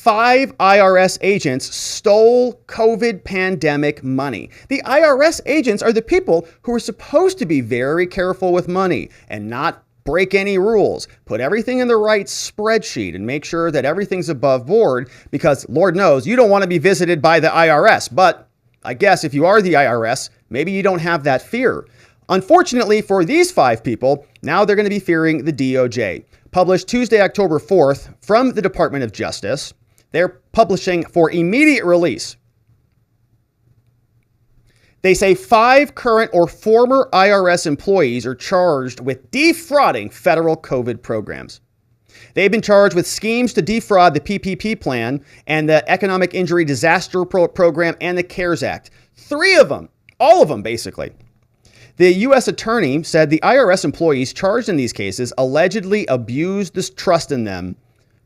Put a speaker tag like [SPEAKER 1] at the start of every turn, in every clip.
[SPEAKER 1] 5 IRS agents stole COVID pandemic money. The IRS agents are the people who are supposed to be very careful with money and not break any rules, put everything in the right spreadsheet and make sure that everything's above board, because Lord knows you don't want to be visited by the IRS. But I guess if you are the IRS, maybe you don't have that fear. Unfortunately for these 5 people, now they're going to be fearing the DOJ. Published Tuesday, October 4th from the Department of Justice. They're publishing for immediate release. They say 5 current or former IRS employees are charged with defrauding federal COVID programs. They've been charged with schemes to defraud the PPP plan and the Economic Injury Disaster Program and the CARES Act. 3 of them, all of them basically. The U.S. attorney said the IRS employees charged in these cases allegedly abused this trust in them,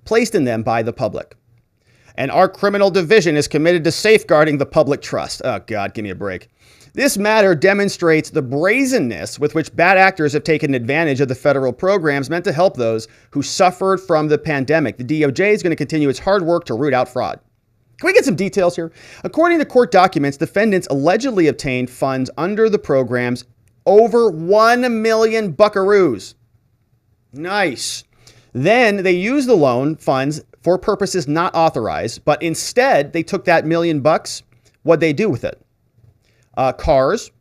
[SPEAKER 1] placed in them by the public. And our criminal division is committed to safeguarding the public trust. Oh, God, give me a break. This matter demonstrates the brazenness with which bad actors have taken advantage of the federal programs meant to help those who suffered from the pandemic. The DOJ is going to continue its hard work to root out fraud. Can we get some details here? According to court documents, defendants allegedly obtained funds under the programs over 1 million buckaroos. Nice. Then they used the loan funds for purposes not authorized, but instead they took that $1 million. What'd they do with it? Cars,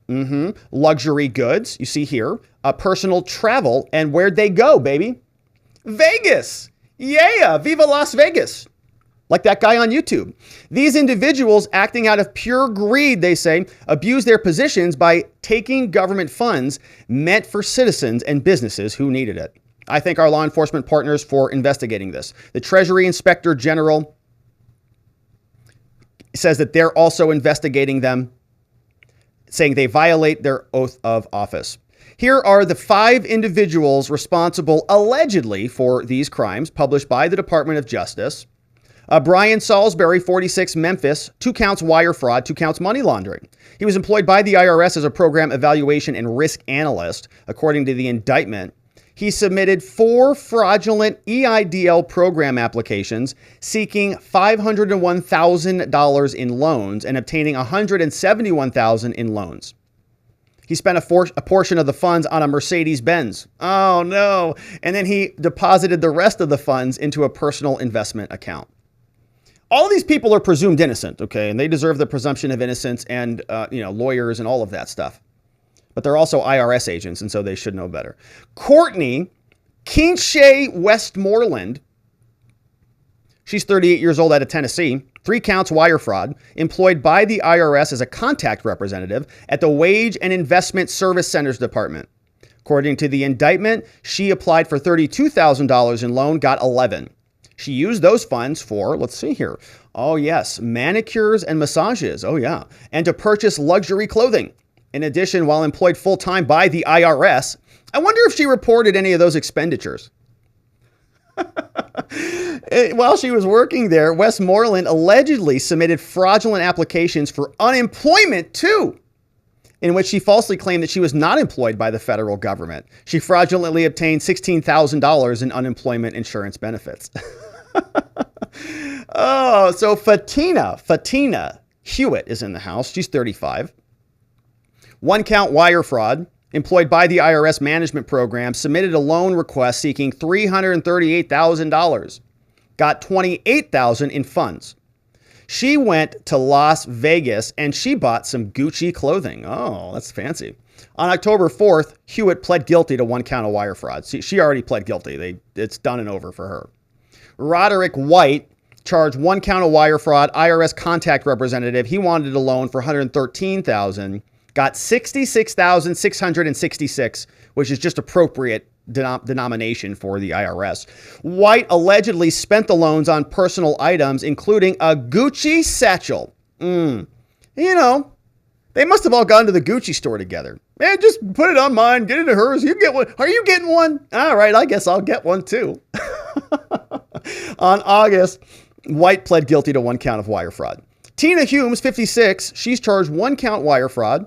[SPEAKER 1] luxury goods, you see here, personal travel, and where'd they go, baby? Vegas. Yeah, viva Las Vegas. Like that guy on YouTube. These individuals, acting out of pure greed, they say, abuse their positions by taking government funds meant for citizens and businesses who needed it. I thank our law enforcement partners for investigating this. The Treasury Inspector General says that they're also investigating them, saying they violate their oath of office. Here are the 5 individuals responsible allegedly for these crimes, published by the Department of Justice. Brian Salisbury, 46, Memphis, 2 counts wire fraud, 2 counts money laundering. He was employed by the IRS as a program evaluation and risk analyst, according to the indictment. He submitted 4 fraudulent EIDL program applications seeking $501,000 in loans and obtaining $171,000 in loans. He spent a portion of the funds on a Mercedes-Benz. Oh, no. And then he deposited the rest of the funds into a personal investment account. All of these people are presumed innocent, okay? And they deserve the presumption of innocence and, lawyers and all of that stuff. But they're also IRS agents, and so they should know better. Courtney Kinshay Westmoreland, she's 38 years old, out of Tennessee, 3 counts wire fraud, employed by the IRS as a contact representative at the Wage and Investment Service Centers Department. According to the indictment, she applied for $32,000 in loan, got 11. She used those funds for, let's see here. Oh, yes, manicures and massages. Oh, yeah. And to purchase luxury clothing. In addition, while employed full-time by the IRS, I wonder if she reported any of those expenditures. While she was working there, Westmoreland allegedly submitted fraudulent applications for unemployment too, in which she falsely claimed that she was not employed by the federal government. She fraudulently obtained $16,000 in unemployment insurance benefits. Oh, so Fatina Hewitt is in the house. She's 35. 1 count wire fraud, employed by the IRS management program, submitted a loan request seeking $338,000, got $28,000 in funds. She went to Las Vegas and she bought some Gucci clothing. Oh, that's fancy. On October 4th, Hewitt pled guilty to 1 count of wire fraud. She already pled guilty. It's done and over for her. Roderick White charged 1 count of wire fraud, IRS contact representative. He wanted a loan for $113,000. Got $66,666, which is just appropriate denomination for the IRS. White allegedly spent the loans on personal items, including a Gucci satchel. They must have all gone to the Gucci store together. Man, just put it on mine, get into hers. You get one. Are you getting one? All right, I guess I'll get one too. On August, White pled guilty to 1 count of wire fraud. Tina Humes, 56, she's charged 1 count wire fraud.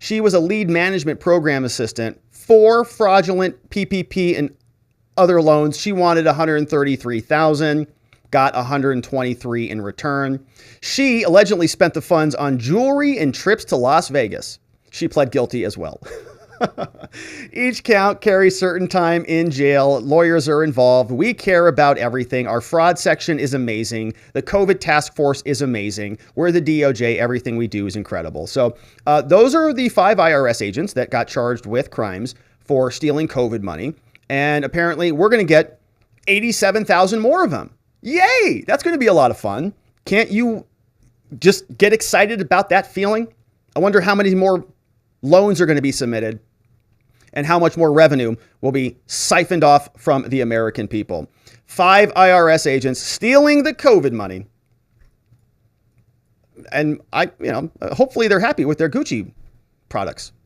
[SPEAKER 1] She was a lead management program assistant, 4 fraudulent PPP and other loans. She wanted $133,000. got 123 in return. She allegedly spent the funds on jewelry and trips to Las Vegas. She pled guilty as well. Each count carries certain time in jail. Lawyers are involved. We care about everything. Our fraud section is amazing. The COVID task force is amazing. We're the DOJ. Everything we do is incredible. So those are the 5 IRS agents that got charged with crimes for stealing COVID money. And apparently we're going to get 87,000 more of them. Yay! That's going to be a lot of fun. Can't you just get excited about that feeling? I wonder how many more loans are going to be submitted and how much more revenue will be siphoned off from the American people. 5 IRS agents stealing the COVID money. And hopefully they're happy with their Gucci products.